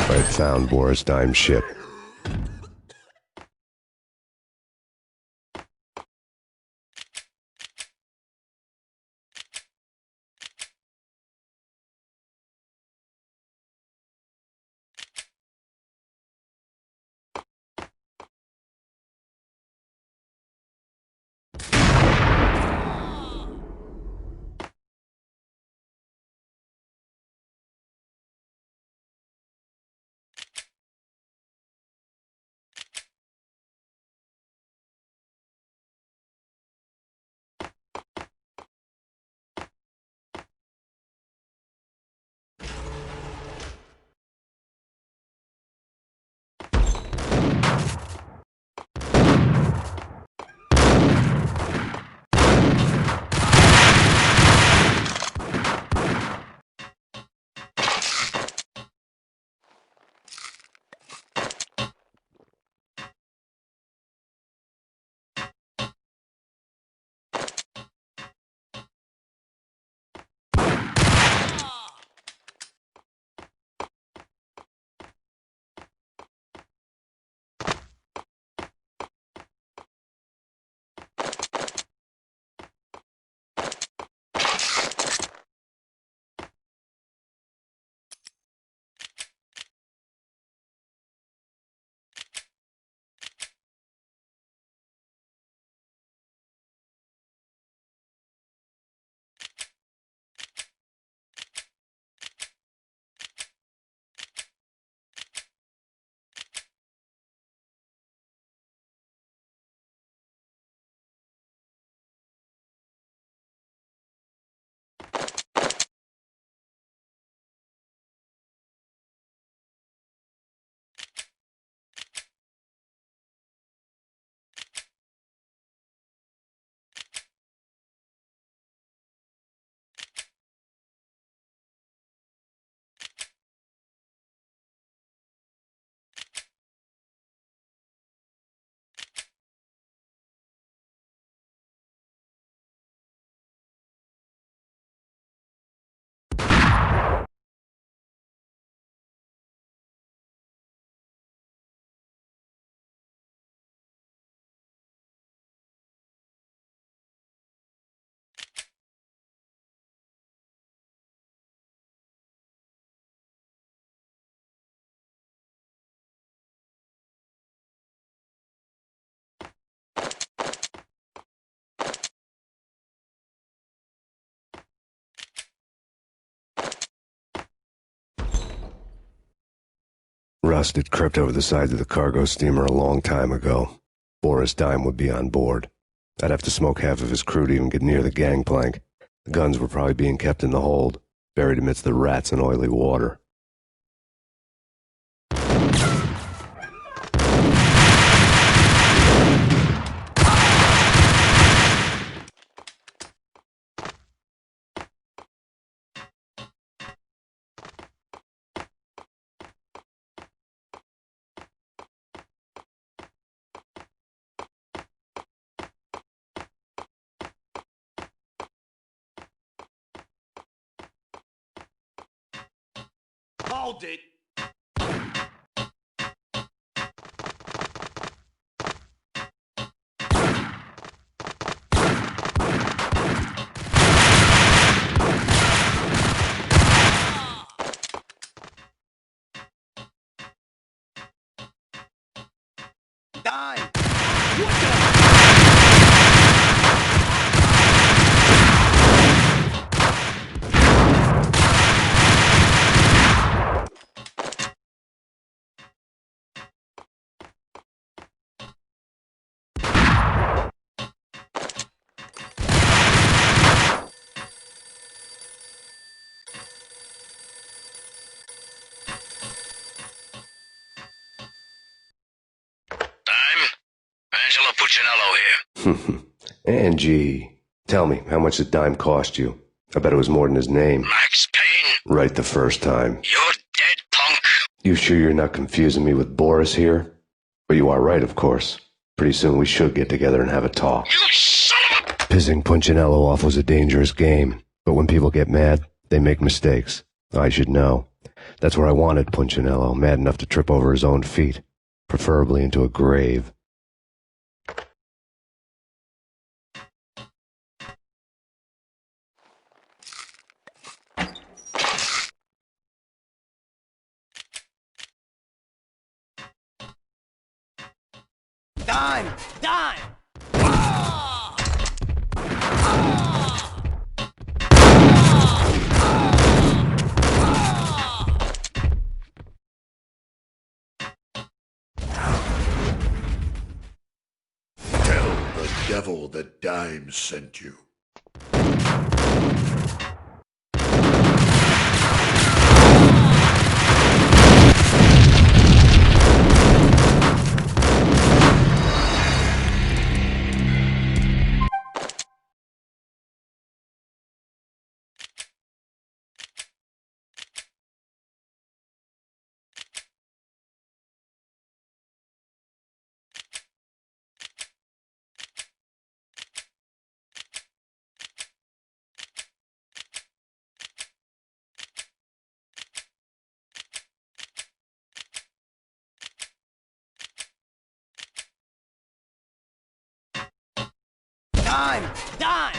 I found Boris Dime's ship. rust had crept over the sides of the cargo steamer a long time ago. Boris Dime would be on board. I'd have to smoke half of his crew to even get near the gangplank. The guns were probably being kept in the hold, buried amidst the rats and oily water. Hold it! Dime! What the? Angelo Puccinello here. Angie, tell me, how much did Dime cost you? I bet it was more than his name. Max Payne. Right the first time. You're dead, punk. You sure you're not confusing me with Boris here? But you are right, of course. Pretty soon we should get together and have a talk. You son of a... Pissing Punchinello off was a dangerous game, but when people get mad, they make mistakes. I should know. That's where I wanted Punchinello, mad enough to trip over his own feet, preferably into a grave. Dime! Dime! Tell the devil that Dime sent you. Dime! Dime!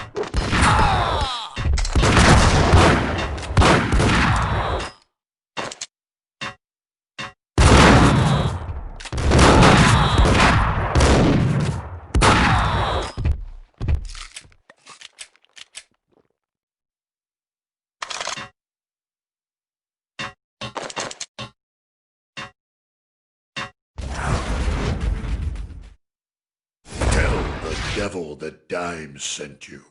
Tell the devil that Dime sent you.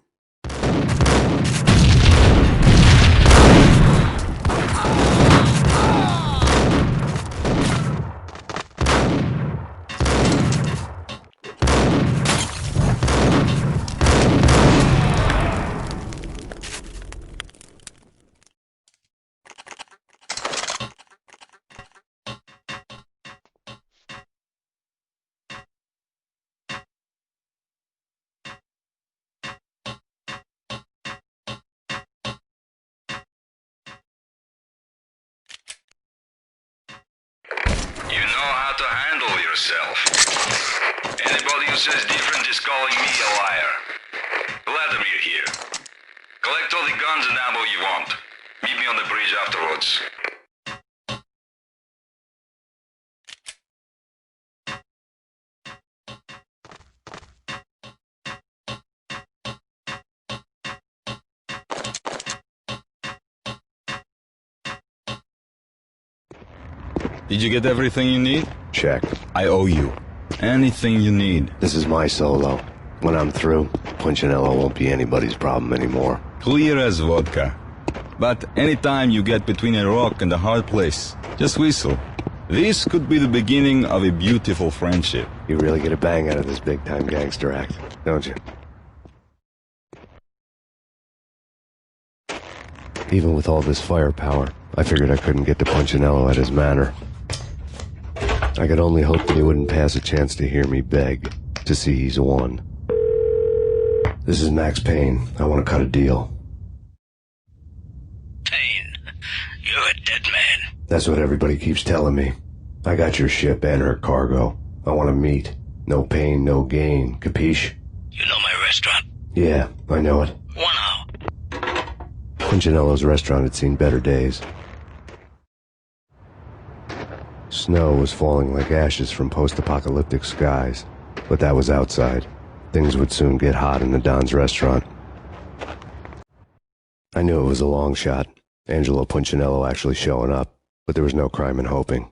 You know how to handle yourself. Anybody who says different is calling me a liar. Vladimir here. Collect all the guns and ammo you want. Meet me on the bridge afterwards. Did you get everything you need? Check. I owe you. Anything you need. This is my solo. When I'm through, Punchinello won't be anybody's problem anymore. Clear as vodka. But anytime you get between a rock and a hard place, just whistle. This could be the beginning of a beautiful friendship. You really get a bang out of this big-time gangster act, don't you? Even with all this firepower, I figured I couldn't get to Punchinello at his manor. I could only hope that he wouldn't pass a chance to hear me beg, to see he's won. This is Max Payne. I want to cut a deal. Payne, you're a dead man. That's what everybody keeps telling me. I got your ship and her cargo. I want to meet. No pain, no gain. Capiche? You know my restaurant? Yeah, I know it. 1 hour. Punchinello's restaurant had seen better days. Snow was falling like ashes from post-apocalyptic skies, but that was outside. Things would soon get hot in the Don's restaurant. I knew it was a long shot, Angelo Punchinello actually showing up, but there was no crime in hoping.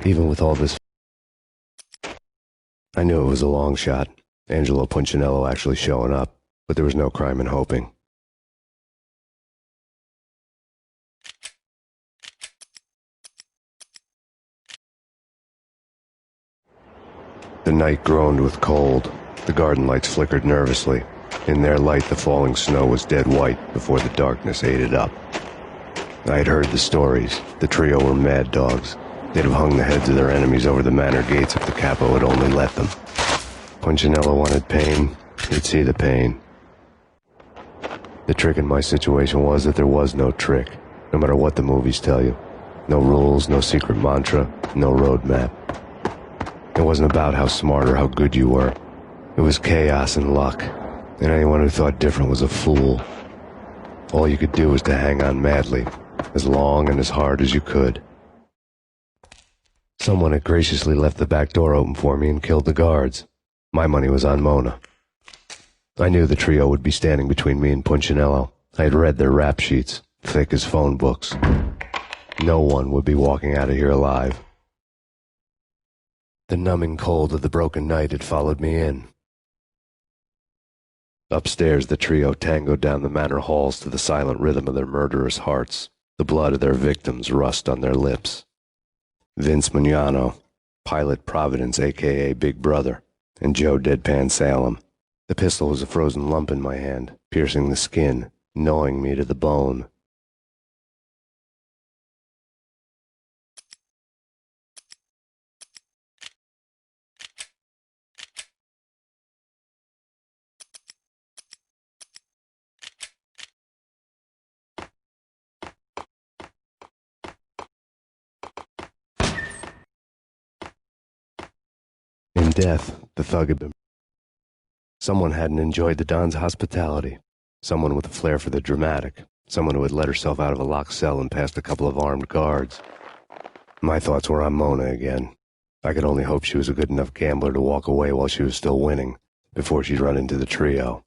Even with all this, I knew it was a long shot, Angelo Punchinello actually showing up, but there was no crime in hoping. The night groaned with cold. The garden lights flickered nervously. In their light, the falling snow was dead white before the darkness ate it up. I had heard the stories. The trio were mad dogs. They'd have hung the heads of their enemies over the manor gates if the capo had only let them. Punchinello wanted Payne. He'd see the pain. The trick in my situation was that there was no trick, no matter what the movies tell you. No rules, no secret mantra, no roadmap. It wasn't about how smart or how good you were. It was chaos and luck, and anyone who thought different was a fool. All you could do was to hang on madly, as long and as hard as you could. Someone had graciously left the back door open for me and killed the guards. My money was on Mona. I knew the trio would be standing between me and Punchinello. I had read their rap sheets, thick as phone books. No one would be walking out of here alive. The numbing cold of the broken night had followed me in. Upstairs, the trio tangoed down the manor halls to the silent rhythm of their murderous hearts, the blood of their victims rust on their lips. Vince Mignano, Pilot Providence, a.k.a. Big Brother, and Joe Deadpan Salem. The pistol was a frozen lump in my hand, piercing the skin, gnawing me to the bone. In death, the thug had been. Someone hadn't enjoyed the Don's hospitality. Someone with a flair for the dramatic. Someone who had let herself out of a locked cell and past a couple of armed guards. My thoughts were on Mona again. I could only hope she was a good enough gambler to walk away while she was still winning, before she'd run into the trio.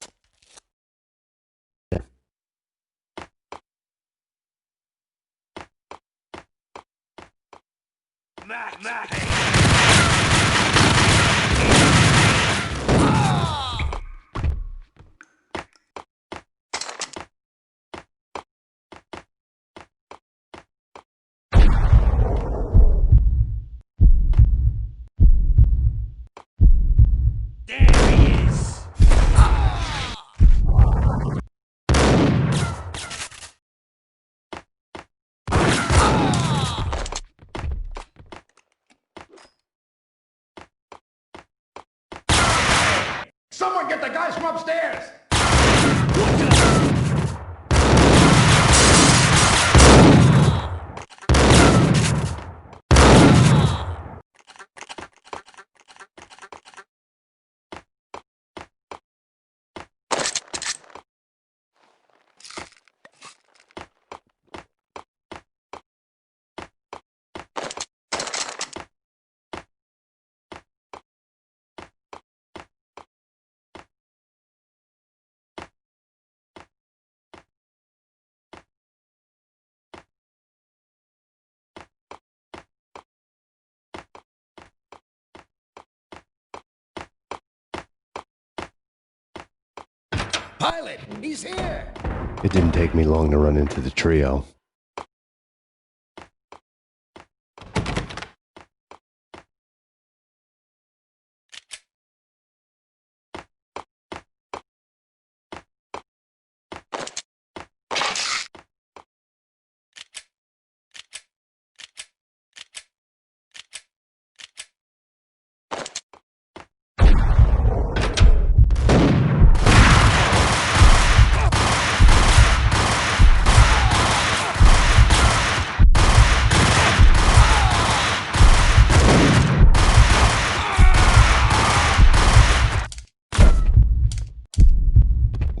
Someone get the guys from upstairs! Pilot, he's here! It didn't take me long to run into the trio.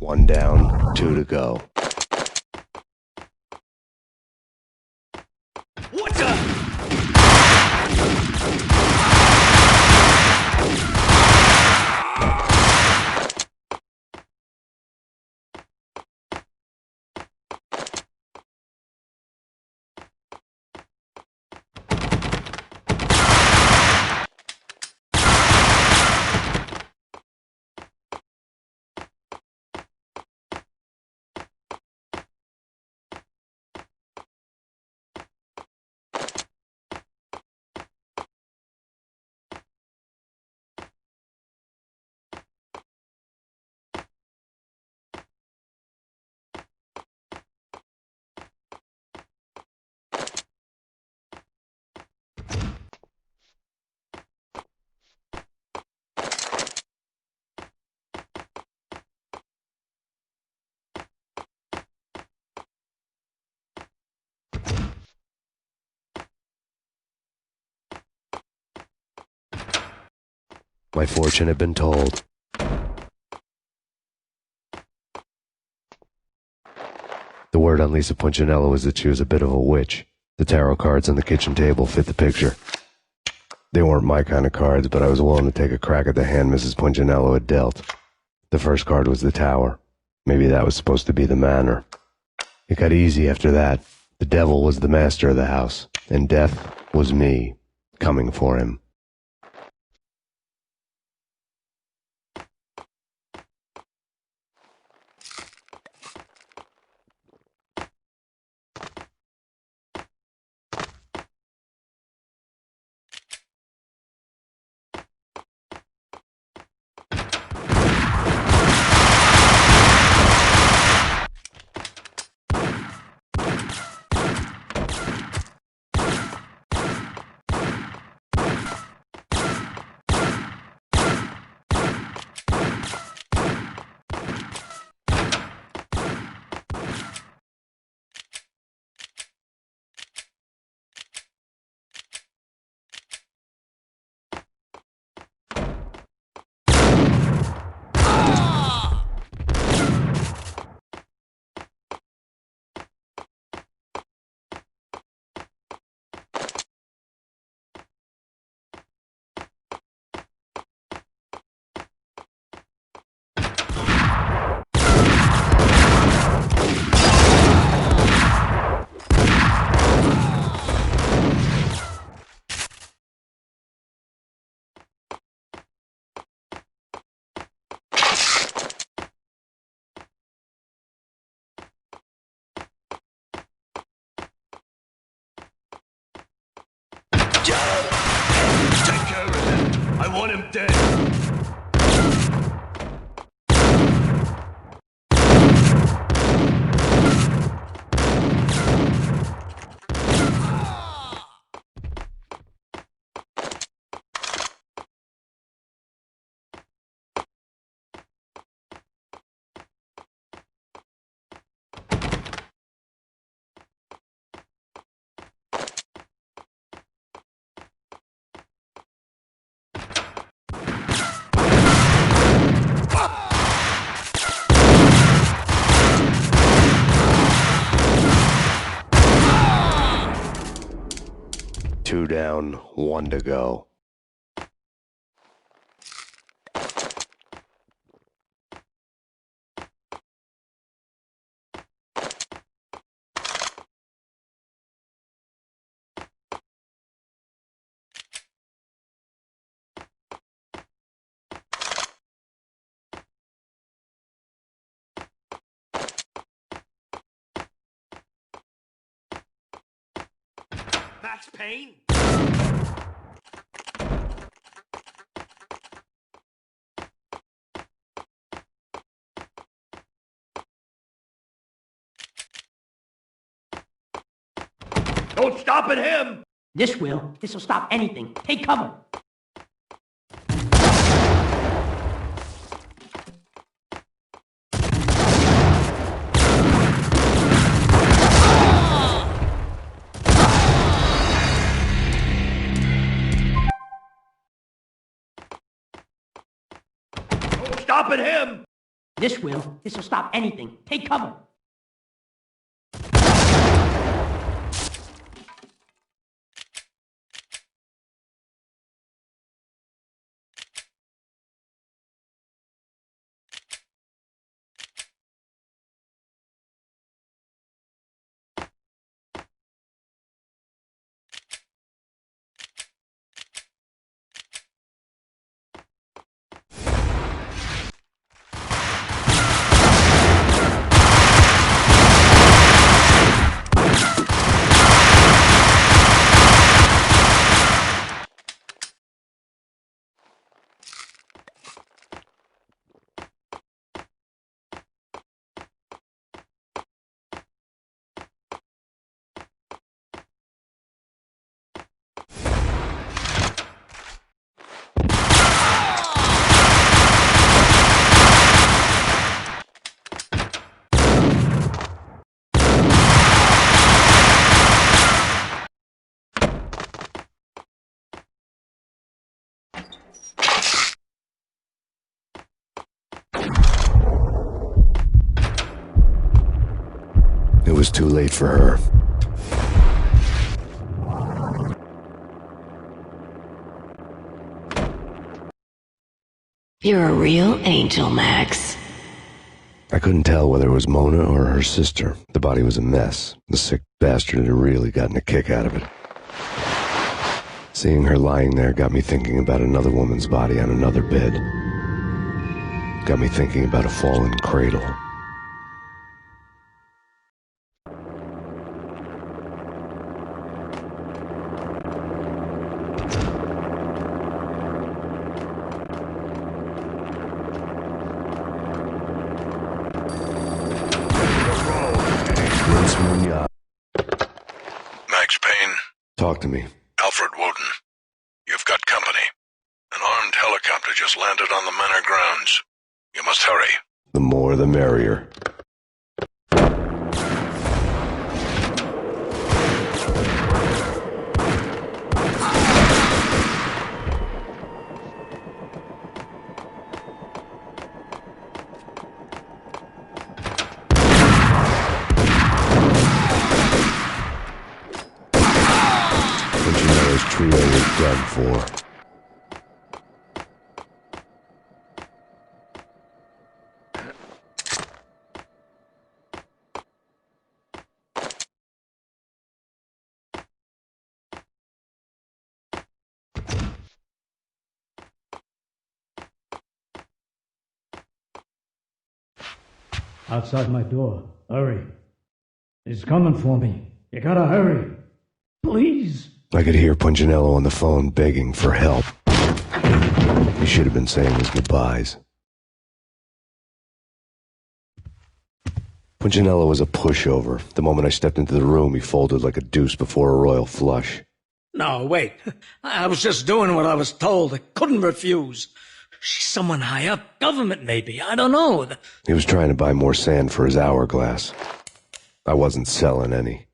One down, two to go. What the? My fortune had been told. The word on Lisa Punchinello was that she was a bit of a witch. The tarot cards on the kitchen table fit the picture. They weren't my kind of cards, but I was willing to take a crack at the hand Mrs. Punchinello had dealt. The first card was the Tower. Maybe that was supposed to be the manor. It got easy after that. The devil was the master of the house, and death was me, coming for him. Take care of him. I want him dead. Two down, one to go. That's Payne. Don't stop at him! This'll stop anything. Take cover. Don't stop at him! This'll stop anything. Take cover. was too late for her. You're a real angel, Max. I couldn't tell whether it was Mona or her sister. The body was a mess. The sick bastard had really gotten a kick out of it. Seeing her lying there got me thinking about another woman's body on another bed. Got me thinking about a fallen cradle. Max Payne. Talk to me. Alfred Woden. You've got company. An armed helicopter just landed on the manor grounds. You must hurry. The more the merrier. Punchinello's trio was done for. Outside my door. Hurry. He's coming for me. You gotta hurry. Please. I could hear Punchinello on the phone begging for help. He should have been saying his goodbyes. Punchinello was a pushover. The moment I stepped into the room, he folded like a deuce before a royal flush. No, wait. I was just doing what I was told. I couldn't refuse. She's someone high up. Government, maybe. I don't know. He was trying to buy more sand for his hourglass. I wasn't selling any.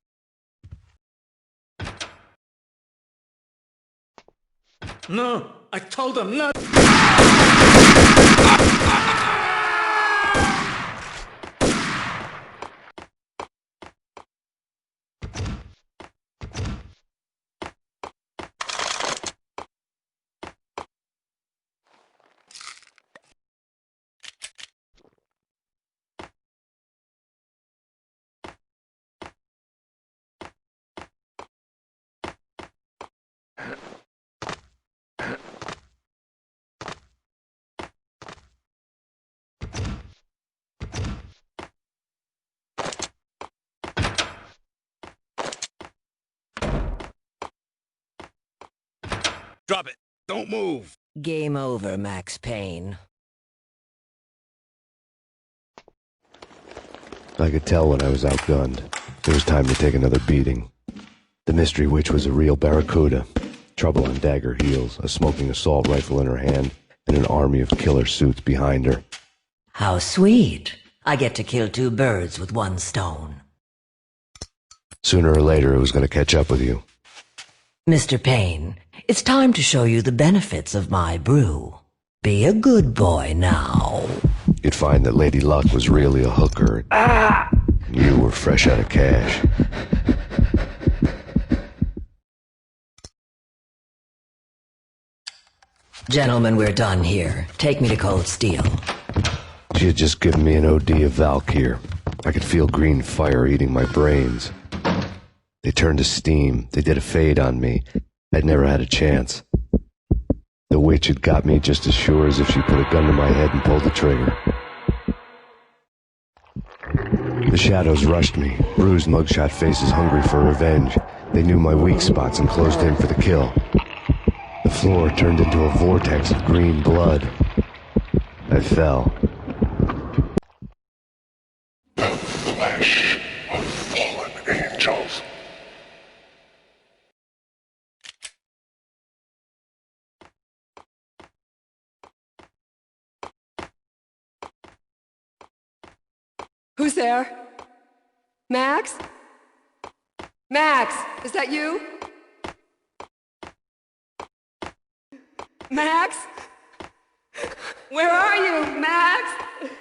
No, I told him not. Drop it. Don't move. Game over, Max Payne. I could tell when I was outgunned. It was time to take another beating. The mystery witch was a real barracuda. Trouble on dagger heels, a smoking assault rifle in her hand, and an army of killer suits behind her. How sweet. I get to kill two birds with one stone. Sooner or later, it was going to catch up with you. Mr. Payne, it's time to show you the benefits of my brew. Be a good boy now. You'd find that Lady Luck was really a hooker. You were fresh out of cash. Gentlemen, we're done here. Take me to Cold Steel. She had just given me an OD of Valkyr. I could feel green fire eating my brains. They turned to steam. They did a fade on me. I'd never had a chance. The witch had got me just as sure as if she put a gun to my head and pulled the trigger. The shadows rushed me, bruised mugshot faces hungry for revenge. They knew my weak spots and closed in for the kill. The floor turned into a vortex of green blood. I fell. The flesh of fallen angels. Who's there? Max? Max, is that you? Max? Where are you, Max?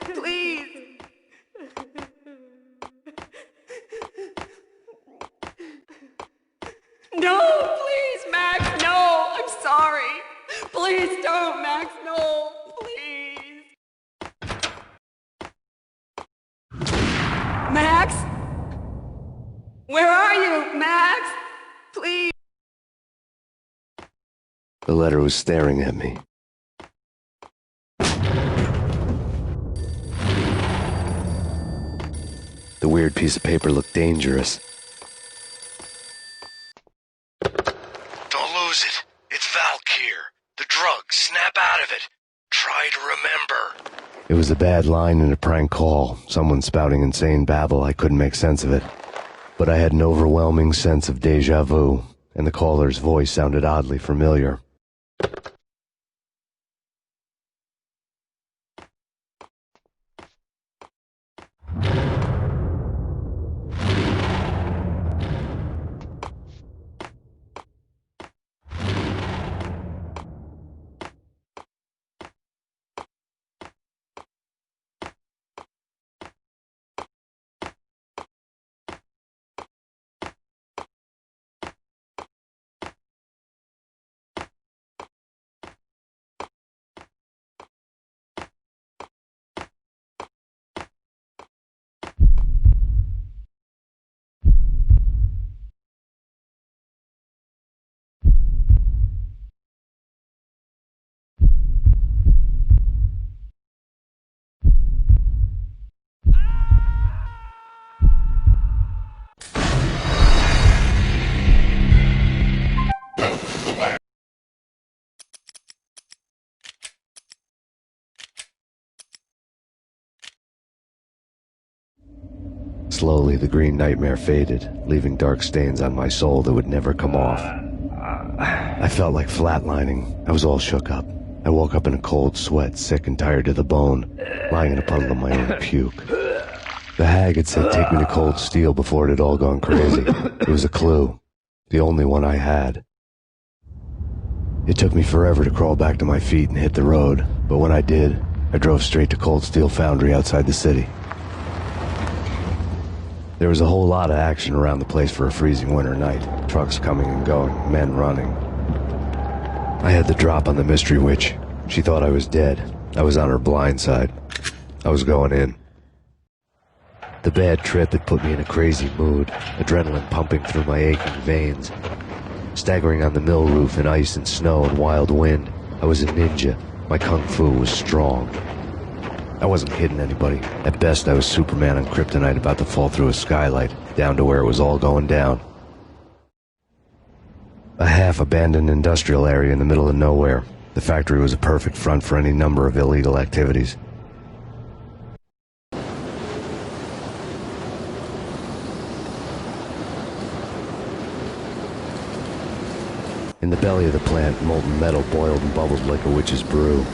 Please. Where are you, Max? Please. The letter was staring at me. The weird piece of paper looked dangerous. Don't lose it. It's Valk here. The drug. Snap out of it. Try to remember. It was a bad line in a prank call, someone spouting insane babble. I couldn't make sense of it. But I had an overwhelming sense of déjà vu, and the caller's voice sounded oddly familiar. Slowly, the green nightmare faded, leaving dark stains on my soul that would never come off. I felt like flatlining. I was all shook up. I woke up in a cold sweat, sick and tired to the bone, lying in a puddle of my own puke. The hag had said take me to Cold Steel before it had all gone crazy. It was a clue. The only one I had. It took me forever to crawl back to my feet and hit the road, but when I did, I drove straight to Cold Steel Foundry outside the city. There was a whole lot of action around the place for a freezing winter night. Trucks coming and going, men running. I had the drop on the mystery witch. She thought I was dead. I was on her blind side. I was going in. The bad trip had put me in a crazy mood, adrenaline pumping through my aching veins. Staggering on the mill roof in ice and snow and wild wind, I was a ninja. My kung fu was strong. I wasn't kidding anybody. At best, I was Superman on Kryptonite about to fall through a skylight, down to where it was all going down. A half-abandoned industrial area in the middle of nowhere. The factory was a perfect front for any number of illegal activities. In the belly of the plant, molten metal boiled and bubbled like a witch's brew.